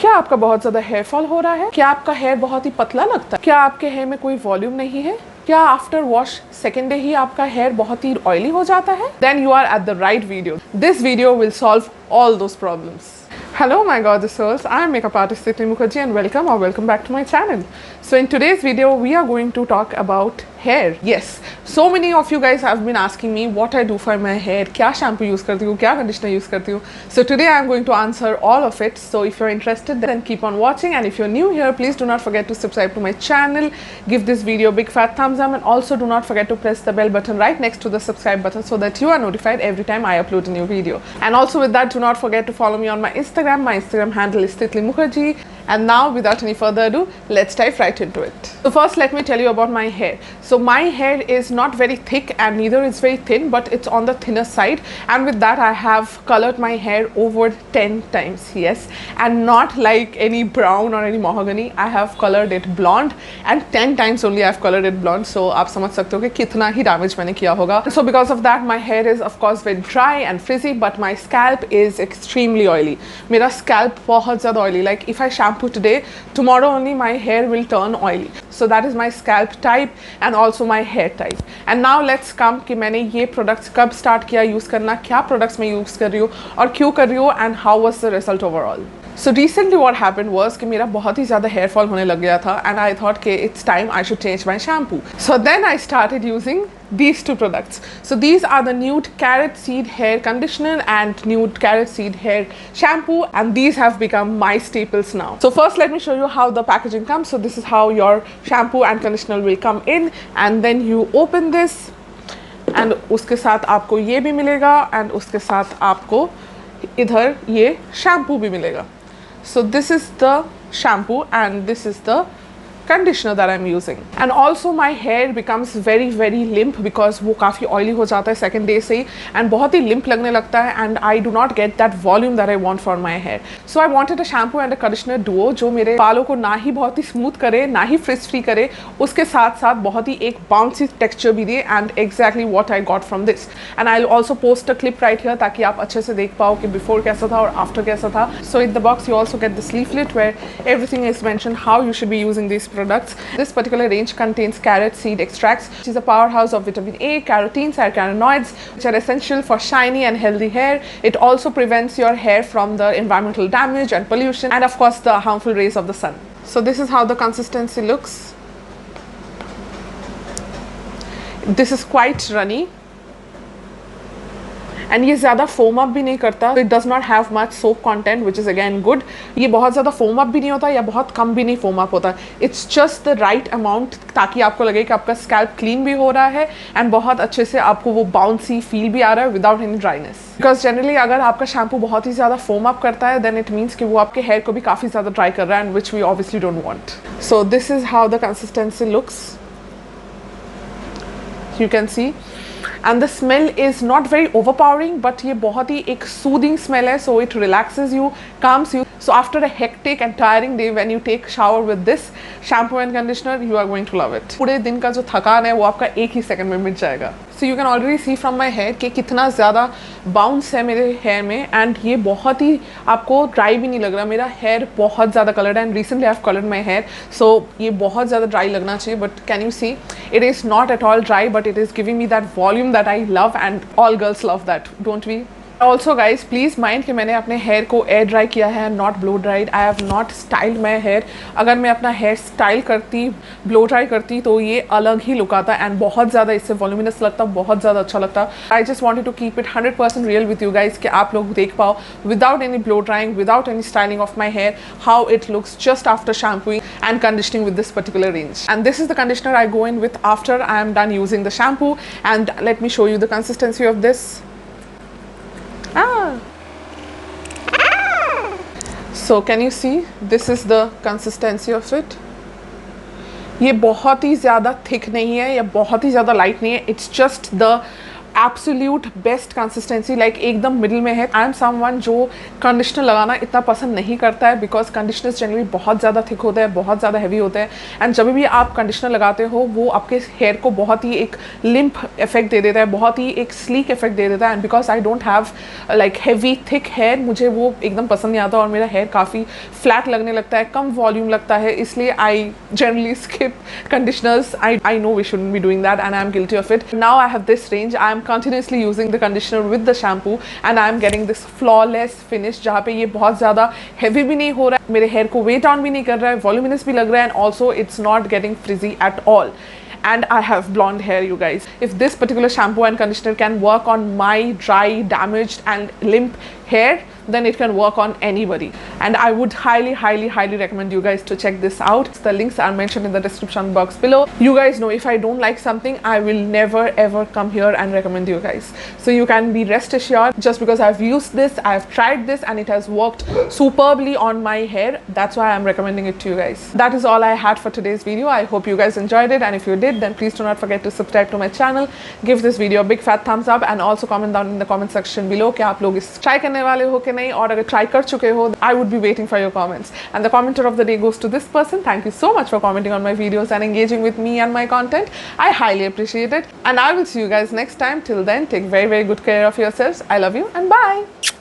क्या आपका बहुत ज्यादा हेयर फॉल हो रहा है? क्या आपका हेयर बहुत ही पतला लगता है? क्या आपके हेयर में कोई वॉल्यूम नहीं है? क्या आफ्टर वॉश सेकेंड डे ही आपका हेयर बहुत ही ऑयली हो जाता है? Then you are at the right video. This video will solve all those problems. Hello my gorgeous souls, I am makeup artist Titli Mukherjee and welcome back to my channel. So in today's video we are going to talk about hair. Yes, so many of you guys have been asking me what I do for my hair, क्या shampoo use करती हूँ, क्या conditioner use करती हूँ. So today I am going to answer all of it. So if you're interested then keep on watching, and if you're new here please do not forget to subscribe to my channel, give this video a big fat thumbs up, and also do not forget to press the bell button right next to the subscribe button so that you are notified every time I upload a new video. And also with that, do not forget to follow me on my Instagram. My Instagram handle is Titli Mukherjee. And now without any further ado, let's dive right into it. So first let me tell you about my hair. So my hair is not very thick and neither is very thin, but it's on the thinner side, and with that I have colored my hair over 10 times. Yes, and not like any brown or any mahogany. I have colored it blonde, and 10 times only I've colored it blonde. So आप समझ सकते हो कि कितना ही damage मैंने किया होगा. So because of that my hair is of course very dry and frizzy, but my scalp is extremely oily. मेरा scalp बहुत ज़्यादा oily. Like if I shampoo today, tomorrow only my hair will turn oily. So that is my scalp type and also my hair type. And now let's come कि मैंने ये products कब start किया use करना, क्या products मैं use कर रही हूँ और क्यों कर रही हूँ, and how was the result overall. So recently what happened was कि मेरा बहुत ही ज़्यादा hair fall होने लग गया था, and I thought कि it's time I should change my shampoo. So then I started using these two products. So these are the Nude Carrot Seed Hair Conditioner and Nude Carrot Seed Hair Shampoo, and these have become my staples now. So first let me show you how the packaging comes. So this is how your shampoo and conditioner will come in, and then you open this, and उसके साथ आपको ये भी मिलेगा, and उसके साथ आपको इधर ये shampoo भी मिलेगा. So this is the shampoo and this is the conditioner that I'm using. And also my hair becomes very limp because वो काफ़ी oily हो जाता है second day से ही, and बहुत ही limp लगने लगता है, and I do not get that volume that I want for my hair. So I wanted a shampoo and a conditioner duo जो मेरे बालों को ना ही बहुत ही smooth करे, ना ही frizz free करे, उसके साथ साथ बहुत ही एक bouncy texture भी दे, and exactly what I got from this. And I'll also post a clip right here ताकि आप अच्छे से देख पाओ कि before कैसा था और after कैसा था. So in the box you also get this leaflet where everything is mentioned how you should be using these products. This particular range contains carrot seed extracts, which is a powerhouse of vitamin A, carotenes and carotenoids, which are essential for shiny and healthy hair. It also prevents your hair from the environmental damage and pollution, and of course the harmful rays of the sun. So this is how the consistency looks. This is quite runny. And ये ज़्यादा foam up भी नहीं करता. It does not have much soap content which is again good. ये बहुत ज़्यादा foam up भी नहीं होता या बहुत कम भी नहीं फोम अप होता. It's just the right amount ताकि आपको लगे कि आपका स्कैल्प क्लीन भी हो रहा है एंड बहुत अच्छे से आपको वो बाउंसी फील भी आ रहा है without any dryness. Because generally अगर आपका शैम्पू बहुत ही ज़्यादा फोम अप करता है देन इट मीन्स कि वो आपके हेयर को भी काफ़ी ज़्यादा ड्राई कर रहा है, and which we obviously don't want. So this is how the consistency looks. You can see, and the smell is not very overpowering, but ये बहुत ही एक soothing smell है, so it relaxes you, calms you. So after a hectic and tiring day, when you take shower with this shampoo and conditioner, you are going to love it. पूरे दिन का जो थकान है वो आपका एक ही सेकंड में मिट जाएगा. So you can already see from my hair कि कितना ज़्यादा बाउंस है मेरे हेयर में, एंड ये बहुत ही आपको ड्राई भी नहीं लग रहा. मेरा हेयर बहुत ज़्यादा कलर्ड है, and recently I have coloured my hair, so ये बहुत ज़्यादा ड्राई लगना चाहिए, but can you see it is not at all dry, but it is giving me that volume that I love, and all girls love that, don't we? Also guys, please mind कि मैंने अपने hair को air dry किया है, not blow dried. I have not styled my hair. अगर मैं अपना hair style करती, ब्लो ड्राई करती, तो ये अलग ही लुक आता एंड बहुत ज़्यादा इससे वॉल्यूमिनस लगता, बहुत ज़्यादा अच्छा लगता. I just wanted to keep it 100% real with you guys कि आप लोग देख पाओ without any blow drying, without any styling of my hair, how it looks just after shampooing and conditioning with this particular range. And this is the conditioner I go in with after I am done using the shampoo, and let me show you the consistency of this. So can you see, this is the consistency of it. ये बहुत ही ज़्यादा thick नहीं है या बहुत ही ज़्यादा light नहीं है. It's just the absolute best consistency, like एकदम मिडिल में है। आई एम समवन जो कंडीशनर लगाना इतना पसंद नहीं करता है, बिकॉज कंडीशनर्स जनरली बहुत ज़्यादा थिक होते हैं, बहुत ज़्यादा हैवी होते हैं, एंड जब भी आप कंडीशनर लगाते हो वो आपके हेयर को बहुत ही एक लिम्प इफेक्ट दे देता है, बहुत ही एक स्लीक इफेक्ट दे देता है। And because I don't have like heavy thick hair, मुझे वो एकदम पसंद नहीं आता और मेरा हेयर काफ़ी फ्लैट लगने लगता है, कम वॉल्यूम लगता है, इसलिए I generally skip conditioners. I know we shouldn't be doing that and I am guilty of it. Now I have this range. I am continuously using the conditioner with the shampoo and I am getting this flawless finish जहाँ पे ये बहुत ज़्यादा heavy भी नहीं हो रहा है, मेरे hair को weight down भी नहीं कर रहा है, voluminous भी लग रहा है, and also it's not getting frizzy at all. And I have blonde hair, you guys. If this particular shampoo and conditioner can work on my dry, damaged and limp hair, then it can work on anybody. And I would highly recommend you guys to check this out. The links are mentioned in the description box below. You guys know if I don't like something, I will never ever come here and recommend you guys. So you can be rest assured, just because I've used this, I've tried this and it has worked superbly on my hair, that's why I'm recommending it to you guys. That is all I had for today's video. I hope you guys enjoyed it, and if you did, then please do not forget to subscribe to my channel, give this video a big fat thumbs up, and also comment down in the comment section below कि आप लोग इस try करने वाले हो कि नहीं, और अगर try कर चुके हो, I would be waiting for your comments. And the commenter of the day goes to this person. Thank you so much for commenting on my videos and engaging with me and my content. I highly appreciate it, and I will see you guys next time. Till then, take very good care of yourselves. I love you and bye.